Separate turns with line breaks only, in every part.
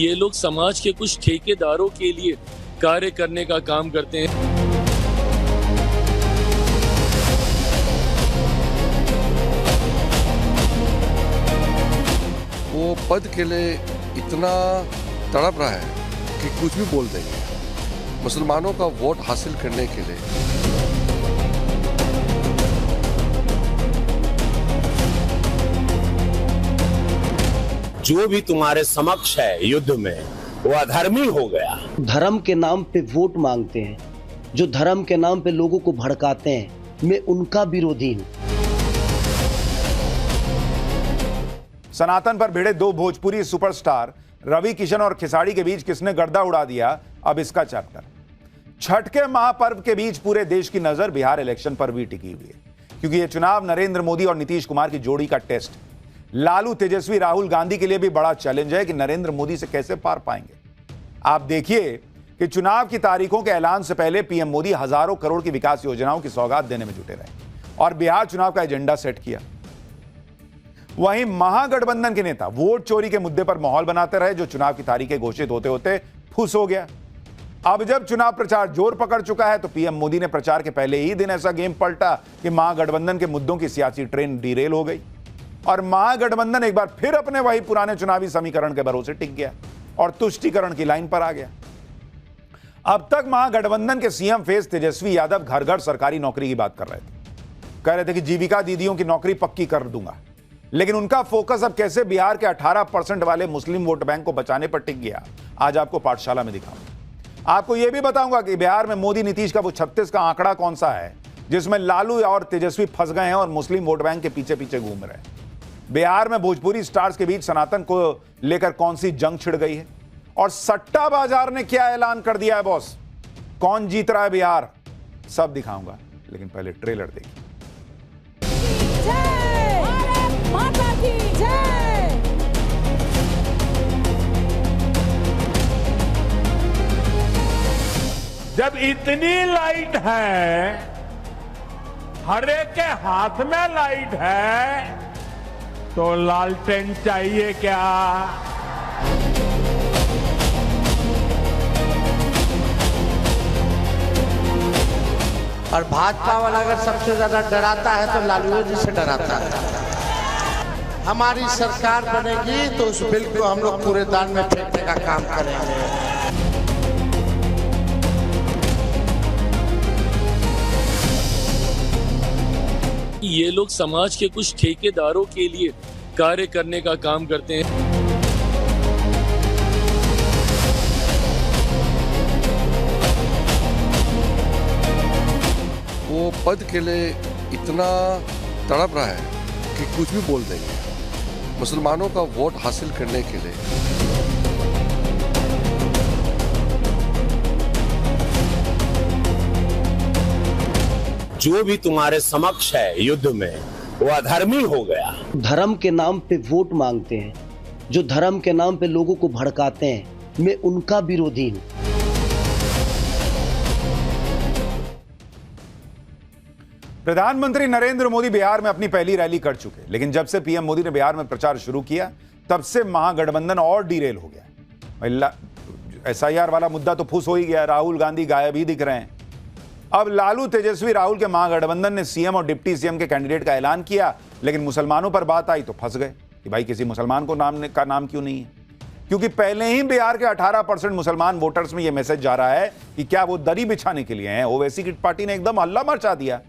ये लोग समाज के कुछ ठेकेदारों के लिए कार्य करने का काम करते हैं।
वो पद के लिए इतना तड़प रहा है कि कुछ भी बोल देंगे मुसलमानों का वोट हासिल करने के लिए।
जो भी तुम्हारे समक्ष है युद्ध में वो अधर्मी हो गया।
धर्म के नाम पे वोट मांगते हैं, जो धर्म के नाम पे लोगों को भड़काते हैं, मैं उनका विरोधी हूं।
सनातन पर भिड़े दो भोजपुरी सुपरस्टार रवि किशन और खिसाड़ी के बीच किसने गर्दा उड़ा दिया, अब इसका चैप्टर। छठ के महापर्व के बीच पूरे देश की नजर बिहार इलेक्शन पर भी टिकी हुई है, क्योंकि यह चुनाव नरेंद्र मोदी और नीतीश कुमार की जोड़ी का टेस्ट है। लालू, तेजस्वी, राहुल गांधी के लिए भी बड़ा चैलेंज है कि नरेंद्र मोदी से कैसे पार पाएंगे। आप देखिए कि चुनाव की तारीखों के ऐलान से पहले पीएम मोदी हजारों करोड़ की विकास योजनाओं की सौगात देने में जुटे रहे और बिहार चुनाव का एजेंडा सेट किया। वहीं महागठबंधन के नेता वोट चोरी के मुद्दे पर माहौल बनाते रहे, जो चुनाव की तारीखें घोषित होते होते फुस हो गया। अब जब चुनाव प्रचार जोर पकड़ चुका है तो पीएम मोदी ने प्रचार के पहले ही दिन ऐसा गेम पलटा कि महागठबंधन के मुद्दों की सियासी ट्रेन डिरेल हो गई और महागठबंधन एक बार फिर अपने वही पुराने चुनावी समीकरण के भरोसे टिक गया और तुष्टीकरण की लाइन पर आ गया। अब तक महागठबंधन के सीएम फेस तेजस्वी यादव घर घर सरकारी नौकरी की बात कर रहे थे। कह रहे थे कि जीविका दीदियों की नौकरी पक्की कर दूंगा, लेकिन उनका फोकस अब कैसे बिहार के 18% वाले मुस्लिम वोट बैंक को बचाने पर टिक गया, आज आपको पाठशाला में दिखाऊंगा। आपको यह भी बताऊंगा कि बिहार में मोदी नीतीश का वो 36 का आंकड़ा कौन सा है जिसमें लालू और तेजस्वी फंस गए हैं और मुस्लिम वोट बैंक के पीछे पीछे घूम रहे हैं। बिहार में भोजपुरी स्टार्स के बीच सनातन को लेकर कौन सी जंग छिड़ गई है और सट्टा बाजार ने क्या ऐलान कर दिया है बॉस, कौन जीत रहा है बिहार, सब दिखाऊंगा। लेकिन पहले ट्रेलर देखिए।
जब इतनी लाइट है, हर एक के हाथ में लाइट है, तो लालटेन चाहिए क्या?
और भाजपा वाला अगर सबसे ज्यादा डराता है तो लालू जी से डराता है। हमारी सरकार बनेगी तो उस बिल को हम लोग कूड़ेदान में फेंकने का काम करेंगे।
ये लोग समाज के कुछ ठेकेदारों के लिए कार्य करने का काम करते हैं।
वो पद के लिए इतना तड़प रहा है कि कुछ भी बोल देंगे मुसलमानों का वोट हासिल करने के लिए।
जो भी तुम्हारे समक्ष है युद्ध में वो अधर्मी हो गया।
धर्म के नाम पे वोट मांगते हैं, जो धर्म के नाम पे लोगों को भड़काते हैं, मैं उनका विरोधी हूं।
प्रधानमंत्री नरेंद्र मोदी बिहार में अपनी पहली रैली कर चुके, लेकिन जब से पीएम मोदी ने बिहार में प्रचार शुरू किया तब से महागठबंधन और डिरेल हो गया। एसआईआर वाला मुद्दा तो फुस हो ही गया, राहुल गांधी गायब ही दिख रहे हैं। अब लालू, तेजस्वी, राहुल के महागठबंधन ने सीएम और डिप्टी सीएम के कैंडिडेट का ऐलान किया, लेकिन मुसलमानों पर बात आई तो फंस गए कि भाई किसी मुसलमान को नाम क्यों नहीं है, क्योंकि पहले ही बिहार के 18% मुसलमान वोटर्स में यह मैसेज जा रहा है कि क्या वो दरी बिछाने के लिए हैं। ओवैसी की पार्टी ने एकदम हल्ला मचा दिया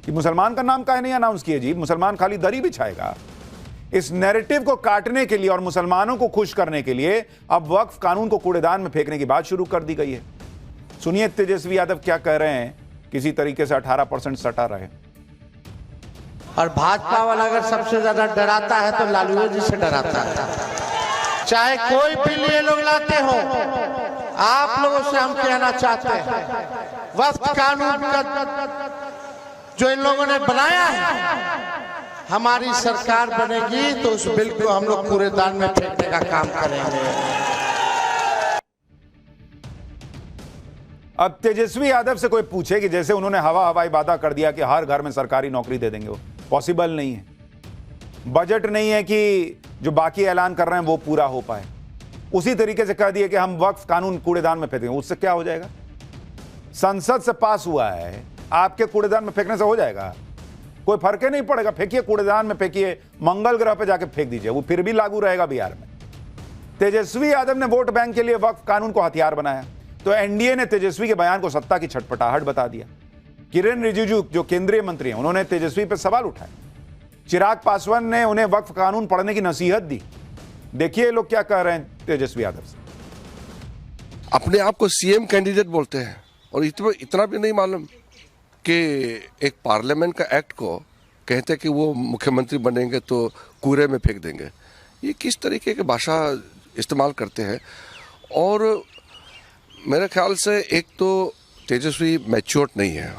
कि मुसलमान का नाम काहे नहीं अनाउंस किया जी, मुसलमान खाली दरी बिछाएगा। इस नैरेटिव को काटने के लिए और मुसलमानों को खुश करने के लिए अब वक्फ कानून को कूड़ेदान में फेंकने की बात शुरू कर दी गई है। सुनिए तेजस्वी यादव क्या कह रहे हैं, किसी तरीके से 18% सटा रहे।
और भाजपा वाला अगर सबसे ज्यादा डराता है तो लालू जी से डराता है। चाहे कोई बिल ये लोग लाते हो, आप लोगों से हम कहना चाहते हैं, वक्फ कानून का जो इन लोगों ने बनाया है, हमारी सरकार बनेगी तो उस बिल को हम लोग कूड़ेदान में फेंकने का काम करेंगे।
अब तेजस्वी यादव से कोई पूछे कि जैसे उन्होंने हवाई वादा कर दिया कि हर घर में सरकारी नौकरी दे देंगे, वो पॉसिबल नहीं है। बजट नहीं है कि जो बाकी ऐलान कर रहे हैं वो पूरा हो पाए। उसी तरीके से कह दिए कि हम वक्फ कानून कूड़ेदान में फेंकेंगे, उससे क्या हो जाएगा? संसद से पास हुआ है, आपके कूड़ेदान में फेंकने से हो जाएगा? कोई फर्क ही नहीं पड़ेगा। फेंकिए कूड़ेदान में, फेंकिए मंगल ग्रह पे जाके फेंक दीजिए, वो फिर भी लागू रहेगा बिहार में। तेजस्वी यादव ने वोट बैंक के लिए वक्फ कानून को हथियार बनाया, तो एनडीए ने तेजस्वी के बयान को सत्ता की छटपटाहट बता दिया। किरेन रिजिजू जो केंद्रीय मंत्री हैं, उन्होंने तेजस्वी पर सवाल उठाए। चिराग पासवान ने उन्हें वक्फ कानून पढ़ने की नसीहत दी। देखिए लोग क्या कह रहे हैं तेजस्वी यादव से।
अपने आप को सीएम कैंडिडेट बोलते हैं और इतना भी नहीं मालूम कि एक पार्लियामेंट का एक्ट को कहते हैं कि वो मुख्यमंत्री बनेंगे तो कूड़े में फेंक देंगे। ये किस तरीके की भाषा इस्तेमाल करते हैं? और मेरे ख्याल से एक तो तेजस्वी मैच्योर नहीं है,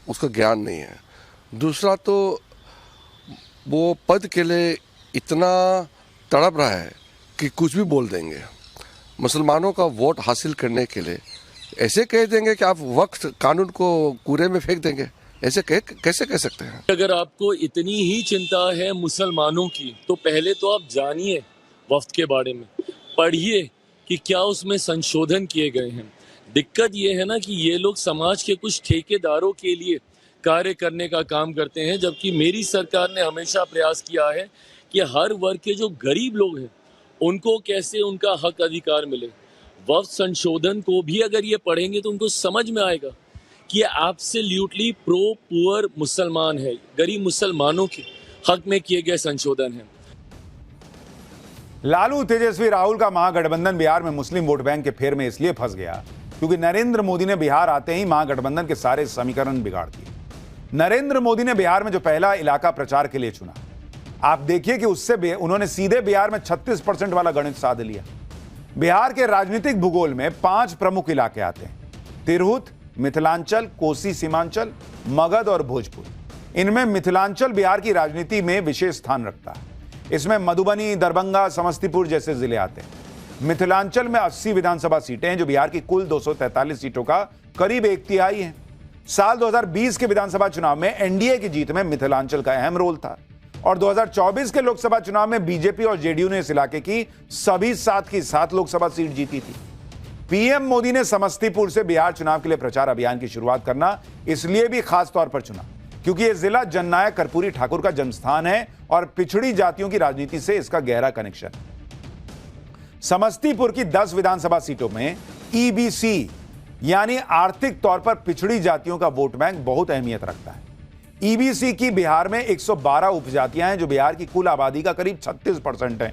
उसका ज्ञान नहीं है। दूसरा तो वो पद के लिए इतना तड़प रहा है कि कुछ भी बोल देंगे। मुसलमानों का वोट हासिल करने के लिए ऐसे कह देंगे कि आप वक्फ कानून को कूड़े में फेंक देंगे। ऐसे कैसे कह सकते हैं?
अगर आपको इतनी ही चिंता है मुसलमानों की, तो पहले तो आप जानिए वफ्त के बारे में, पढ़िए कि क्या उसमें संशोधन किए गए हैं। दिक्कत ये है ना कि ये लोग समाज के कुछ ठेकेदारों के लिए कार्य करने का काम करते हैं, जबकि मेरी सरकार ने हमेशा प्रयास किया है कि हर वर्ग के जो गरीब लोग हैं उनको कैसे उनका हक अधिकार मिले। वक्फ संशोधन को भी अगर ये पढ़ेंगे तो उनको समझ में आएगा कि ये एब्सोल्युटली प्रो पुअर मुसलमान है, गरीब मुसलमानों के हक में किए गए संशोधन हैं।
लालू, तेजस्वी, राहुल का महागठबंधन बिहार में मुस्लिम वोट बैंक के फेर में इसलिए फंस गया क्योंकि नरेंद्र मोदी ने बिहार आते ही महागठबंधन के सारे समीकरण बिगाड़ दिए। नरेंद्र मोदी ने बिहार में जो पहला इलाका प्रचार के लिए चुना, आप देखिए कि उससे उन्होंने सीधे बिहार में 36% वाला गणित साध लिया। बिहार के राजनीतिक भूगोल में 5 प्रमुख इलाके आते हैं: तिरहुत, मिथिलांचल, कोसी सीमांचल, मगध और भोजपुर। इनमें मिथिलांचल बिहार की राजनीति में विशेष स्थान रखता है। इसमें मधुबनी, दरभंगा, समस्तीपुर जैसे जिले आते हैं। मिथिलांचल में 80 विधानसभा सीटें हैं, जो बिहार की कुल 243 सीटों का करीब 1/3 है। साल 2020 के विधानसभा चुनाव में एनडीए की जीत में मिथिलांचल का अहम रोल था और 2024 के लोकसभा चुनाव में बीजेपी और जेडीयू ने इस इलाके की सभी 7 की 7 लोकसभा सीट जीती थी। पीएम मोदी ने समस्तीपुर से बिहार चुनाव के लिए प्रचार अभियान की शुरुआत करना इसलिए भी खास तौर पर चुना क्योंकि यह जिला जननायक कर्पूरी ठाकुर का जन्मस्थान है और पिछड़ी जातियों की राजनीति से इसका गहरा कनेक्शन है। समस्तीपुर की 10 विधानसभा सीटों में ईबीसी यानी आर्थिक तौर पर पिछड़ी जातियों का वोट बैंक बहुत अहमियत रखता है। ईबीसी की बिहार में 112 उपजातियां हैं, जो बिहार की कुल आबादी का करीब 36% है।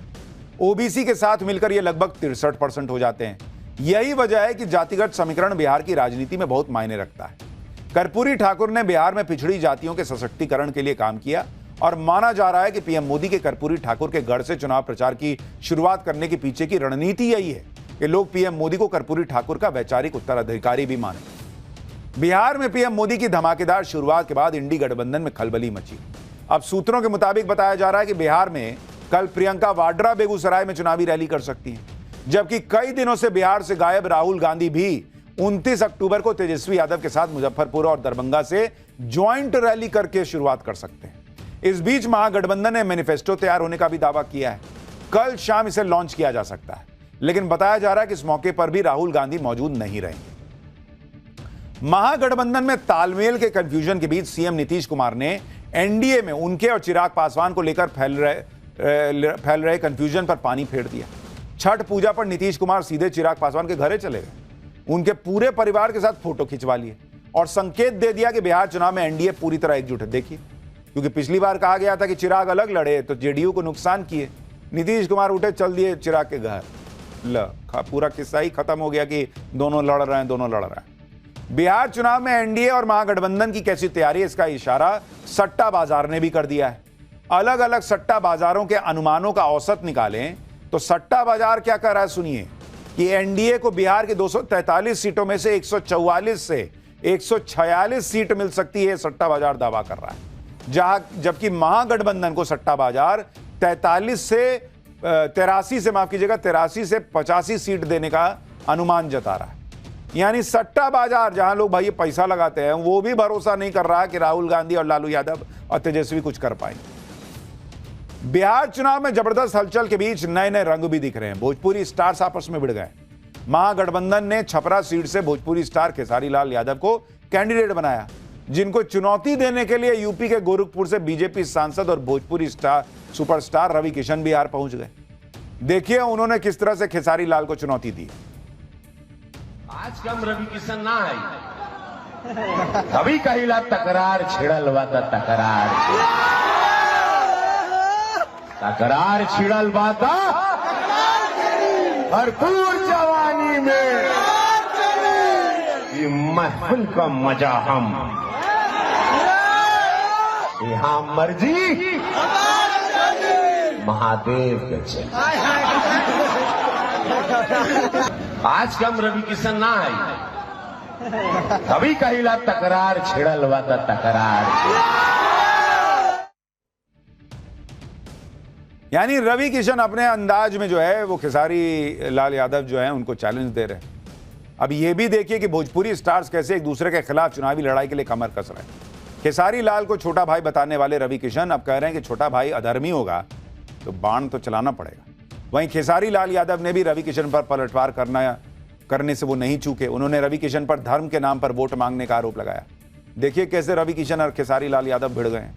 ओबीसी के साथ मिलकर यह लगभग 63% हो जाते हैं। यही वजह है कि जातिगत समीकरण बिहार की राजनीति में बहुत मायने रखता है। कर्पूरी ठाकुर ने बिहार में पिछड़ी जातियों के सशक्तिकरण के लिए काम किया और माना जा रहा है कि पीएम मोदी के कर्पूरी ठाकुर के गढ़ से चुनाव प्रचार की शुरुआत करने के पीछे की रणनीति यही है कि लोग पीएम मोदी को कर्पूरी ठाकुर का वैचारिक उत्तराधिकारी भी माने। बिहार में पीएम मोदी की धमाकेदार शुरुआत के बाद इंडी गठबंधन में खलबली मची। अब सूत्रों के मुताबिक बताया जा रहा है कि बिहार में कल प्रियंका वाड्रा बेगूसराय में चुनावी रैली कर सकती हैं, जबकि कई दिनों से बिहार से गायब राहुल गांधी भी 29 अक्टूबर को तेजस्वी यादव के साथ मुजफ्फरपुर और दरभंगा से ज्वाइंट रैली करके शुरुआत कर सकते हैं। इस बीच महागठबंधन ने मैनिफेस्टो तैयार होने का भी दावा किया है। कल शाम इसे लॉन्च किया जा सकता है, लेकिन बताया जा रहा है कि इस मौके पर भी राहुल गांधी मौजूद नहीं रहेंगे। महागठबंधन में तालमेल के कंफ्यूजन के बीच सीएम नीतीश कुमार ने एनडीए में उनके और चिराग पासवान को लेकर फैल रहे कंफ्यूजन पर पानी फेर दिया। छठ पूजा पर नीतीश कुमार सीधे चिराग पासवान के घरे चले गए, उनके पूरे परिवार के साथ फोटो खिंचवा लिए और संकेत दे दिया कि बिहार चुनाव में एनडीए पूरी तरह एकजुट है। देखिए, क्योंकि पिछली बार कहा गया था कि चिराग अलग लड़े तो जेडीयू को नुकसान किए, नीतीश कुमार उठे, चल दिए चिराग के घर। पूरा किस्सा ही खत्म हो गया कि दोनों लड़ रहे हैं। बिहार चुनाव में एनडीए और महागठबंधन की कैसी तैयारी, इसका इशारा सट्टा बाजार ने भी कर दिया है। अलग अलग सट्टा बाजारों के अनुमानों का औसत निकालें तो सट्टा बाजार क्या कर रहा है, सुनिए कि एनडीए को बिहार की 243 सीटों में से 144 से 146 सीट मिल सकती है, सट्टा बाजार दावा कर रहा है। जबकि महागठबंधन को सट्टा बाजार 83 से 85 सीट देने का अनुमान जता रहा है। यानी सट्टा बाजार, जहां लोग भाई पैसा लगाते हैं, वो भी भरोसा नहीं कर रहा कि राहुल गांधी और लालू यादव और तेजस्वी कुछ कर पाएंगे। बिहार चुनाव में जबरदस्त हलचल के बीच नए नए रंग भी दिख रहे हैं। भोजपुरी स्टार्स आपस में भिड़ गए। महागठबंधन ने छपरा सीट से भोजपुरी स्टार खेसारी लाल यादव को कैंडिडेट बनाया, जिनको चुनौती देने के लिए यूपी के गोरखपुर से बीजेपी सांसद और भोजपुरी सुपरस्टार रवि किशन बिहार पहुंच गए। देखिए उन्होंने किस तरह से खेसारी लाल को चुनौती दी।
आज कम रवि किशन ना आई, कभी कहिला तकरार छिड़ल बात तकरार छिड़ल बात भरपूर जवानी में ये महफिल का मजा हम यहाँ मर्जी महादेव के चले। आज कम रवि किशन ना आई, कभी कहिला तकरार छिड़ल बात तकरार।
यानी रवि किशन अपने अंदाज में जो है वो खेसारी लाल यादव जो है उनको चैलेंज दे रहे हैं। अब ये भी देखिए कि भोजपुरी स्टार्स कैसे एक दूसरे के खिलाफ चुनावी लड़ाई के लिए कमर कस रहे हैं। खेसारी लाल को छोटा भाई बताने वाले रवि किशन अब कह रहे हैं कि छोटा भाई अधर्मी होगा तो बाण तो चलाना पड़ेगा। वहीं खेसारी लाल यादव ने भी रवि किशन पर पलटवार करने से वो नहीं चूके। उन्होंने रवि किशन पर धर्म के नाम पर वोट मांगने का आरोप लगाया। देखिए कैसे रवि किशन और खेसारी लाल यादव भिड़ गए।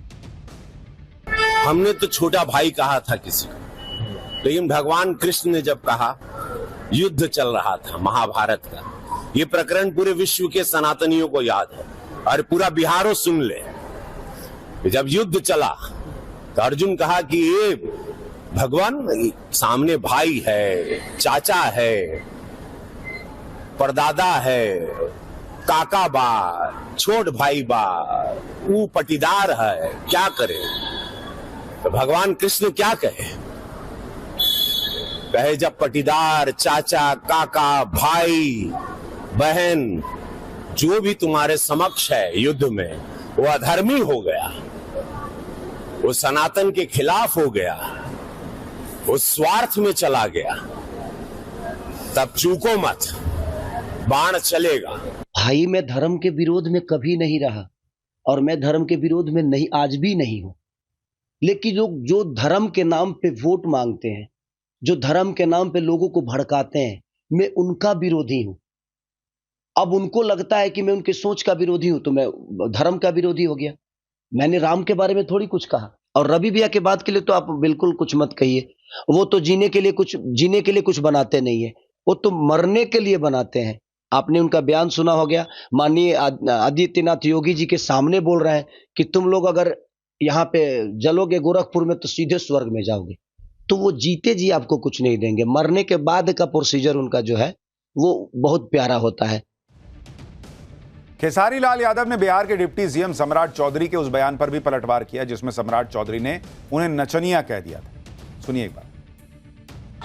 हमने तो छोटा भाई कहा था किसी को, लेकिन भगवान कृष्ण ने जब कहा, युद्ध चल रहा था महाभारत का, ये प्रकरण पूरे विश्व के सनातनियों को याद है और पूरा बिहारो सुन ले। जब युद्ध चला तो अर्जुन कहा कि ये भगवान सामने भाई है, चाचा है, परदादा है, काका बा, छोट भाई बा, वो पटीदार है, क्या करे। तो भगवान कृष्ण क्या कहे जब पटीदार, चाचा, काका, भाई, बहन जो भी तुम्हारे समक्ष है युद्ध में, वो अधर्मी हो गया, वो सनातन के खिलाफ हो गया, वो स्वार्थ में चला गया, तब चूको मत, बाण चलेगा।
भाई मैं धर्म के विरोध में कभी नहीं रहा और मैं धर्म के विरोध में नहीं, आज भी नहीं हूं। लेकिन जो धर्म के नाम पे वोट मांगते हैं, जो धर्म के नाम पे लोगों को भड़काते हैं, मैं उनका विरोधी हूं। अब उनको लगता है कि मैं उनके सोच का विरोधी हूं तो मैं धर्म का विरोधी हो गया। मैंने राम के बारे में थोड़ी कुछ कहा। और रवि भैया के बात के लिए तो आप बिल्कुल कुछ मत कहिए। वो तो जीने के लिए कुछ बनाते नहीं है, वो तो मरने के लिए बनाते हैं। आपने उनका बयान सुना हो गया, माननीय आदित्यनाथ योगी जी के सामने बोल रहे हैं कि तुम लोग अगर यहाँ पे जलोगे गोरखपुर में तो सीधे स्वर्ग में जाओगे। तो वो जीते जी आपको कुछ नहीं देंगे। मरने के बाद का प्रोसीजर उनका जो है वो बहुत प्यारा होता है।
खेसारी लाल यादव ने बिहार के डिप्टी सीएम सम्राट चौधरी के उस बयान पर भी पलटवार किया जिसमें सम्राट चौधरी ने उन्हें नचनिया कह दिया था। सुनिए एक बार।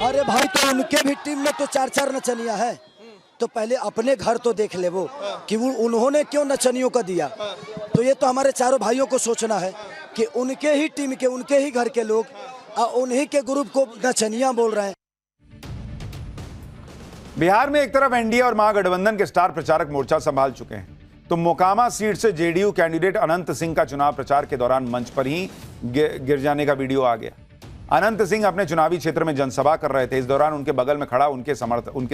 अरे भाई तो उनके भी टीम में तो 4-4 नचनिया है, तो पहले अपने घर तो देख ले वो कि उन्होंने क्यों नचनियों का दिया। तो ये तो हमारे चारों भाइयों को सोचना है कि उनके ही टीम के, उनके ही घर के लोग उन्हीं के ग्रुप को नचनिया बोल रहे हैं।
बिहार में एक तरफ एनडीए और महागठबंधन के स्टार प्रचारक मोर्चा संभाल चुके हैं, तो मोकामा सीट से जेडीयू कैंडिडेट अनंत सिंह का चुनाव प्रचार के दौरान मंच पर ही गिर जाने का वीडियो आ गया। अनंत सिंह अपने चुनावी क्षेत्र में जनसभा कर रहे थे। इस दौरान उनके बगल में खड़ा उनके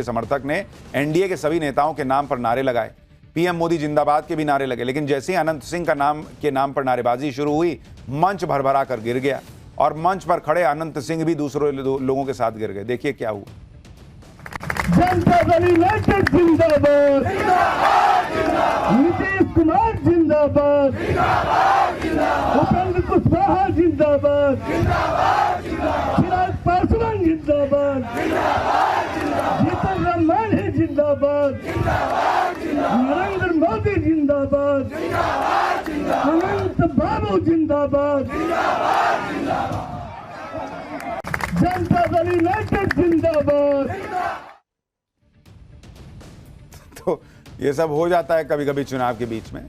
समर्थक ने एनडीए के सभी नेताओं के नाम पर नारे लगाए। पीएम मोदी जिंदाबाद के भी नारे लगे, लेकिन जैसे ही अनंत सिंह का नाम पर नारेबाजी शुरू हुई, मंच भरभरा कर गिर गया और मंच पर खड़े अनंत सिंह भी दूसरे लोगों के साथ गिर गए। देखिए क्या हुआ।
जनता दल यूनाइटेड जिंदाबाद, नीतीश कुमार जिंदाबाद, उपेंद्र कुशवाहा जिंदाबाद, चिराग पासवान जिंदाबाद, जीतन राम मांझी जिंदाबाद, नरेंद्र मोदी जिंदाबाद, अनंत बाबू जिंदाबाद, जनता दल यूनाइटेड जिंदाबाद।
तो ये सब हो जाता है कभी कभी चुनाव के बीच में।